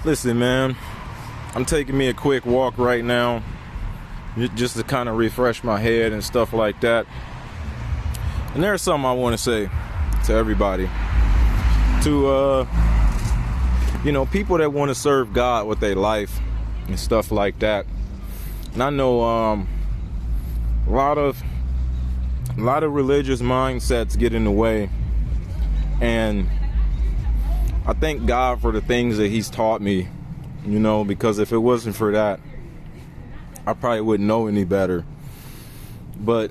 Listen, man, I'm taking me a quick walk right now just to kind of refresh my head and stuff like that. And there's something I want to say to everybody. To, people that want to serve God with their life and stuff like that. And I know a lot of religious mindsets get in the way. And I thank God for the things that he's taught me, because if it wasn't for that, I probably wouldn't know any better. But,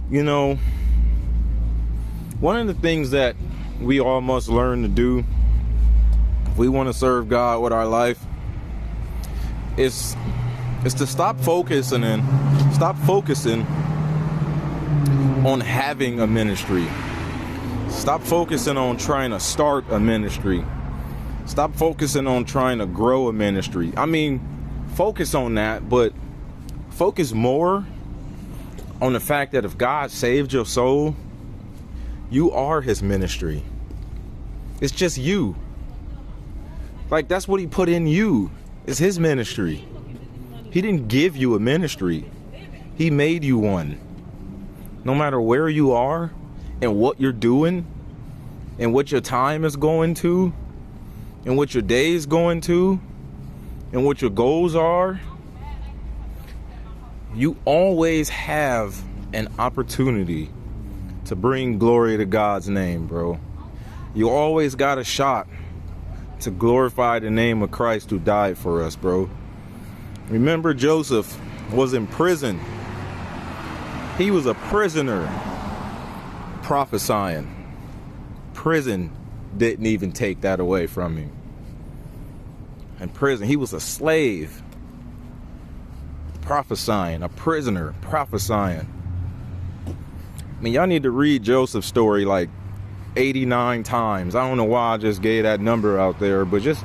one of the things that we all must learn to do if we want to serve God with our life is to stop focusing on having a ministry. Stop focusing on trying to start a ministry. Stop focusing on trying to grow a ministry. I mean, focus on that, but focus more on the fact that if God saved your soul, you are his ministry. It's just you. Like, that's what he put in you. It's his ministry. He didn't give you a ministry. He made you one. No matter where you are and what you're doing and what your time is going to and what your day is going to and what your goals are, you always have an opportunity to bring glory to God's name, bro. You always got a shot to glorify the name of Christ who died for us, bro. Remember, Joseph was in prison. He was a prisoner prophesying. Prison didn't even take that away from him. In prison, he was a slave prophesying, a prisoner prophesying. I mean, y'all need to read Joseph's story like 89 times. I don't know why I just gave that number out there, but just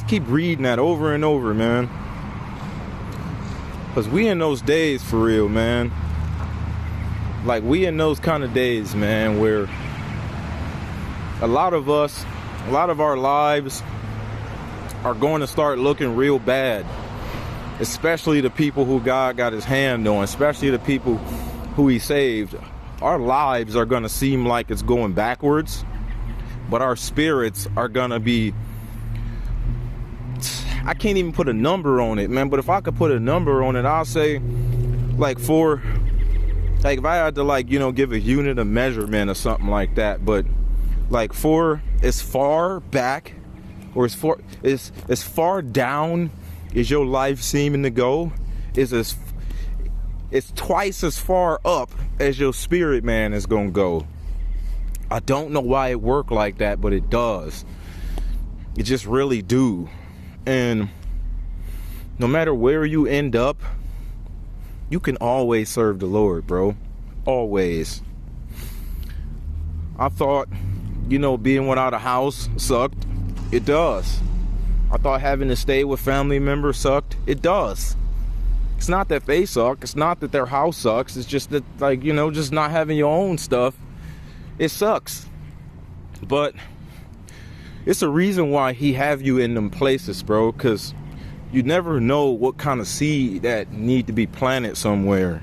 keep reading that over and over, man. Because we in those days for real, man. Like, we in those kind of days, man, where a lot of our lives are going to start looking real bad. Especially the people who God got his hand on, especially the people who he saved. Our lives are going to seem like it's going backwards, but our spirits are going to be, I can't even put a number on it, man, but if I could put a number on it, I'll say, if I had to, give a unit of measurement or something like that, but for as far back or as far down as your life seeming to go, it's twice as far up as your spirit, man, is gonna go. I don't know why it worked like that, but it does. It just really do. And no matter where you end up, you can always serve the Lord, bro. Always. I thought, being without a house sucked. It does. I thought having to stay with family members sucked. It does. It's not that they suck. It's not that their house sucks. It's just that, just not having your own stuff, it sucks. But it's a reason why he have you in them places, bro, because you never know what kind of seed that need to be planted somewhere.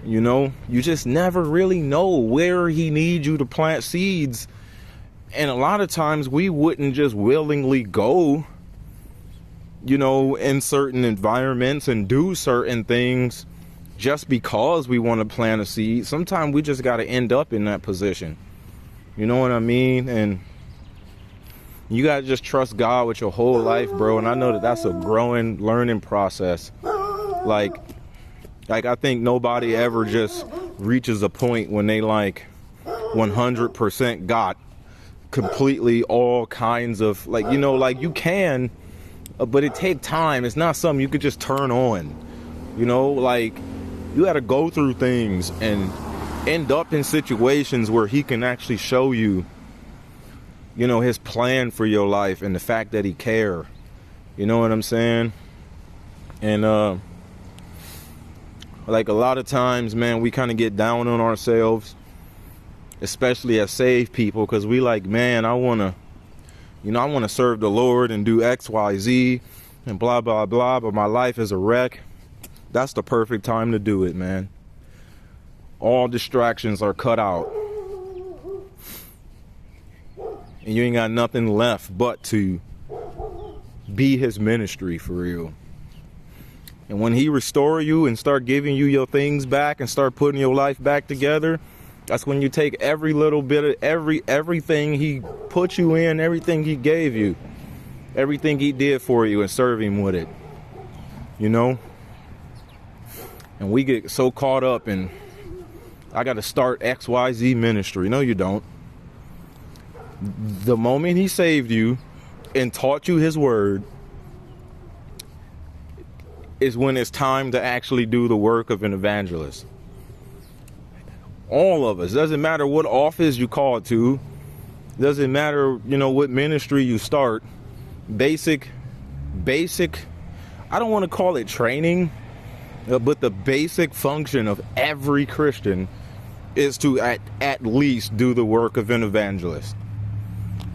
You just never really know where he needs you to plant seeds. And a lot of times we wouldn't just willingly go, in certain environments and do certain things just because we want to plant a seed. Sometimes we just got to end up in that position. You know what I mean? And you got to just trust God with your whole life, bro. And I know that that's a growing, learning process. Like I think nobody ever just reaches a point when they 100% got completely all kinds of you can, but it take time. It's not something you could just turn on. You got to go through things and end up in situations where he can actually show you, his plan for your life and the fact that he care. You know what I'm saying? And a lot of times, man, we kind of get down on ourselves, especially as saved people, because we man, I want You know, I want to serve the Lord and do X, Y, Z and blah, blah, blah, but my life is a wreck. That's the perfect time to do it, man. All distractions are cut out. And you ain't got nothing left but to be his ministry for real. And when he restore you and start giving you your things back and start putting your life back together, that's when you take every little bit of everything he put you in, everything he gave you, everything he did for you, and serve him with it. You know? And we get so caught up in, I got to start XYZ ministry. No, you don't. The moment he saved you and taught you his word is when it's time to actually do the work of an evangelist. All of us. Doesn't matter what office you call to. Doesn't matter, you know, what ministry you start. Basic, I don't want to call it training, but the basic function of every Christian is to at least do the work of an evangelist.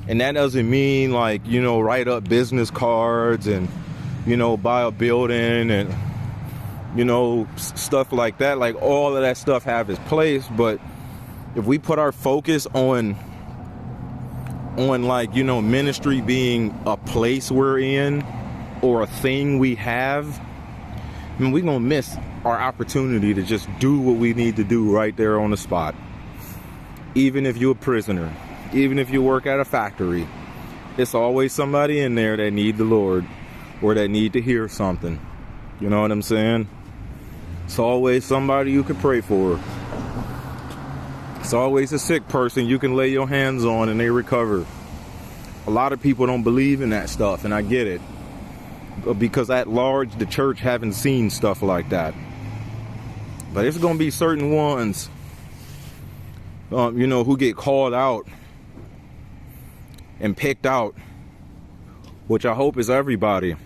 And that doesn't mean like, you know, write up business cards and, you know, buy a building and, you know, stuff like that. Like all of that stuff have its place. But if we put our focus on like, you know, ministry being a place we're in or a thing we have, I mean, we're going to miss our opportunity to just do what we need to do right there on the spot. Even if you're a prisoner. Even if you work at a factory, it's always somebody in there that need the Lord or that need to hear something. You know what I'm saying? It's always somebody you can pray for. It's always a sick person you can lay your hands on and they recover. A lot of people don't believe in that stuff, and I get it. Because at large, the church haven't seen stuff like that. But it's going to be certain ones, you know, who get called out and picked out, which I hope is everybody.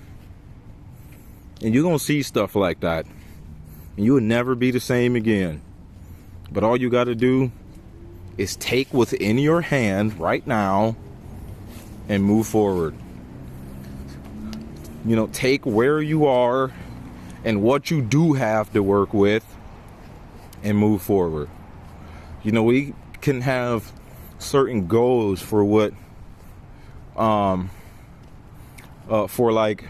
And you're going to see stuff like that. And you will never be the same again. But all you got to do is take what's in your hand right now and move forward. You know, take where you are and what you do have to work with and move forward. You know, we can have certain goals for what for like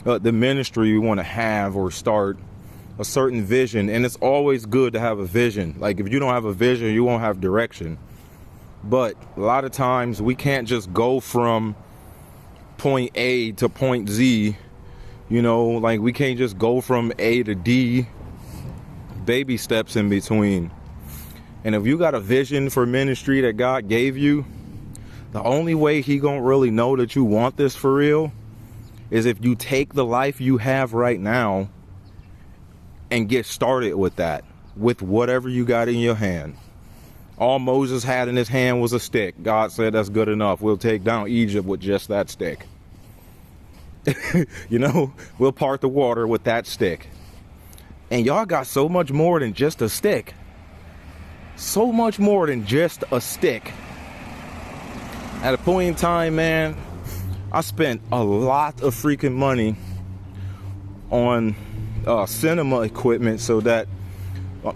the ministry we want to have or start, a certain vision. And it's always good to have a vision. Like if you don't have a vision, you won't have direction. But a lot of times we can't just go from point A to point Z. You know, like we can't just go from A to D. Baby steps in between. And if you got a vision for ministry that God gave you, the only way he gonna really know that you want this for real is if you take the life you have right now and get started with that, with whatever you got in your hand. All Moses had in his hand was a stick. God said, that's good enough. We'll take down Egypt with just that stick. You know, we'll part the water with that stick. And y'all got so much more than just a stick. So much more than just a stick. At a point in time, man, I spent a lot of freaking money on cinema equipment so that,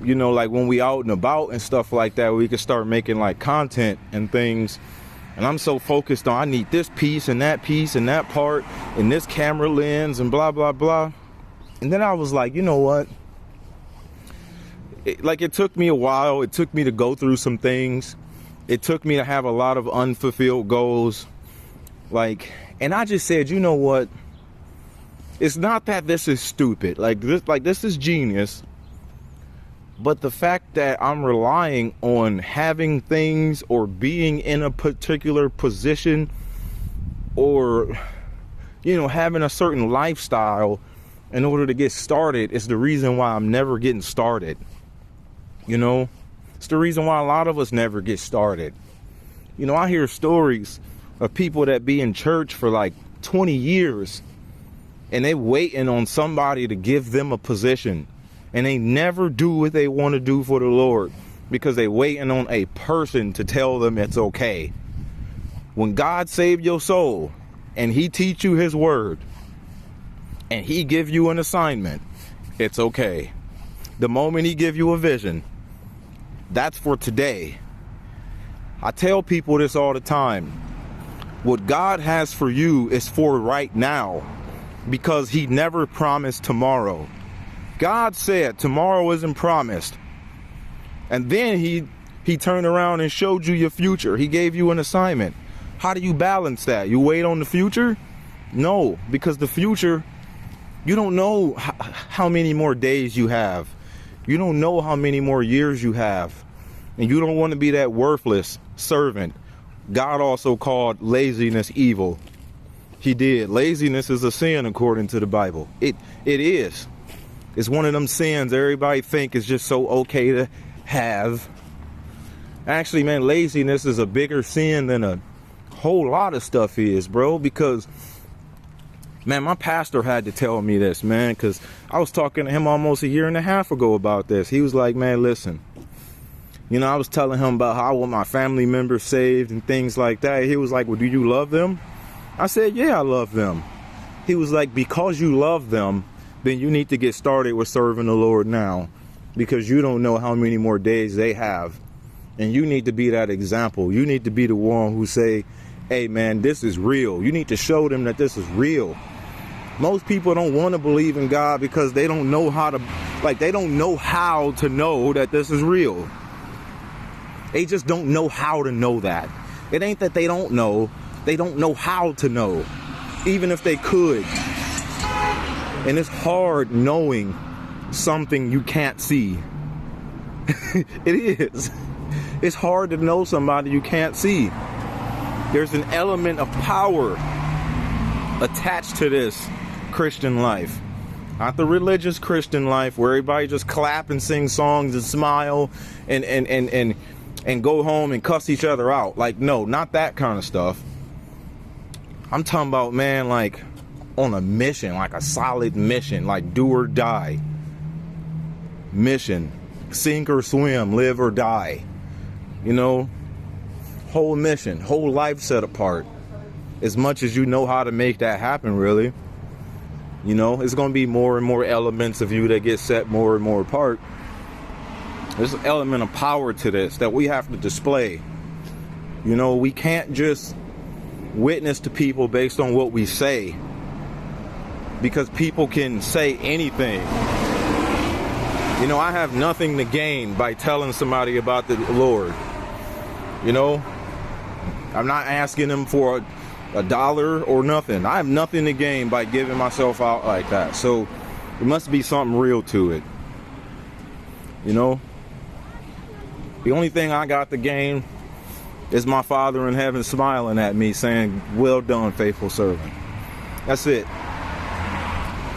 you know, like when we out and about and stuff like that, we could start making like content and things. And I'm so focused on, I need this piece and that part and this camera lens and blah, blah, blah. And then I was like, you know what? It took me a while. It took me to go through some things. It took me to have a lot of unfulfilled goals. And I just said, you know what? It's not that this is stupid. This is genius. But the fact that I'm relying on having things or being in a particular position or, you know, having a certain lifestyle in order to get started is the reason why I'm never getting started. You know, it's the reason why a lot of us never get started. You know, I hear stories of people that be in church for like 20 years and they waiting on somebody to give them a position. And they never do what they want to do for the Lord because they waiting on a person to tell them it's okay. When God saved your soul and he teach you his word and he give you an assignment, it's okay. The moment he give you a vision, that's for today. I tell people this all the time. What God has for you is for right now, because he never promised tomorrow. God said tomorrow isn't promised. And then he turned around and showed you your future. He gave you an assignment. How do you balance that? You wait on the future? No, because the future, you don't know how many more days you have. You don't know how many more years you have. And you don't want to be that worthless servant. God also called laziness evil. He did. Laziness is a sin according to the Bible. It is. It's one of them sins everybody think is just so okay to have. Actually, man, laziness is a bigger sin than a whole lot of stuff is, bro, because, man, my pastor had to tell me this, man, because I was talking to him almost a year and a half ago about this. He was like, man, listen, you know, I was telling him about how I want my family members saved and things like that. He was like, well, do you love them? I said, yeah, I love them. He was like, because you love them, then you need to get started with serving the Lord now, because you don't know how many more days they have. And you need to be that example. You need to be the one who say, hey, man, this is real. You need to show them that this is real. Most people don't want to believe in God because they don't know how to, they don't know how to know that this is real. They just don't know how to know that. It ain't that they don't know how to know, even if they could. And it's hard knowing something you can't see. It is. It's hard to know somebody you can't see. There's an element of power attached to this Christian life. Not the religious Christian life where everybody just clap and sing songs and smile and go home and cuss each other out. Like, no, not that kind of stuff. I'm talking about, man, like on a mission, like a solid mission, like do or die mission, sink or swim, live or die. You know, whole mission, whole life set apart. As much as you know how to make that happen, really. You know, it's going to be more and more elements of you that get set more and more apart. There's an element of power to this that we have to display. You know, we can't just witness to people based on what we say, because people can say anything. You know, I have nothing to gain by telling somebody about the Lord. You know, I'm not asking them for a dollar or nothing. I have nothing to gain by giving myself out like that. So there must be something real to it. You know, the only thing I got to gain is my Father in heaven smiling at me saying, well done, faithful servant. That's it.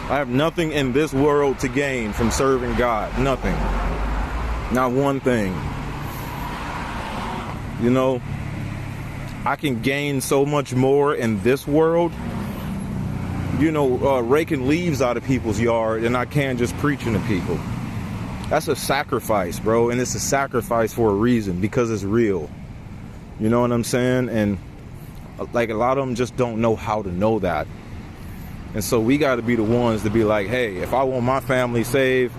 I have nothing in this world to gain from serving God. Nothing. Not one thing. You know, I can gain so much more in this world, you know, raking leaves out of people's yard than I can just preaching to people. That's a sacrifice, bro. And it's a sacrifice for a reason, because it's real. You know what I'm saying? And like a lot of them just don't know how to know that. And so we got to be the ones to be like, hey, if I want my family saved,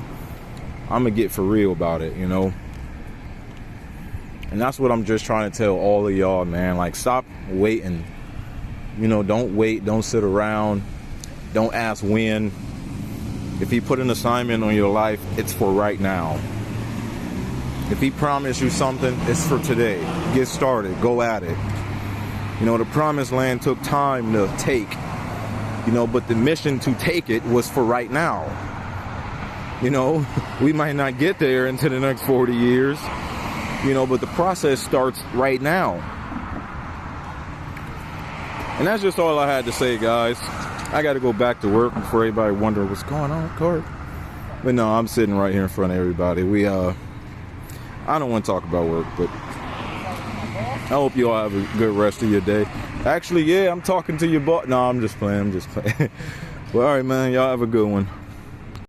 I'm going to get for real about it, you know? And that's what I'm just trying to tell all of y'all, man. Like, stop waiting. You know, don't wait. Don't sit around. Don't ask when. If he put an assignment on your life, it's for right now. If he promised you something, it's for today. Get started. Go at it. You know, the promised land took time to take. You know, but the mission to take it was for right now. You know, we might not get there into the next 40 years. You know, but the process starts right now. And that's just all I had to say, guys. I got to go back to work before everybody wonder what's going on, Court. But no, I'm sitting right here in front of everybody. I don't want to talk about work, but I hope you all have a good rest of your day. Actually, yeah, I'm talking to your boss. No, I'm just playing. Well, all right, man. Y'all have a good one.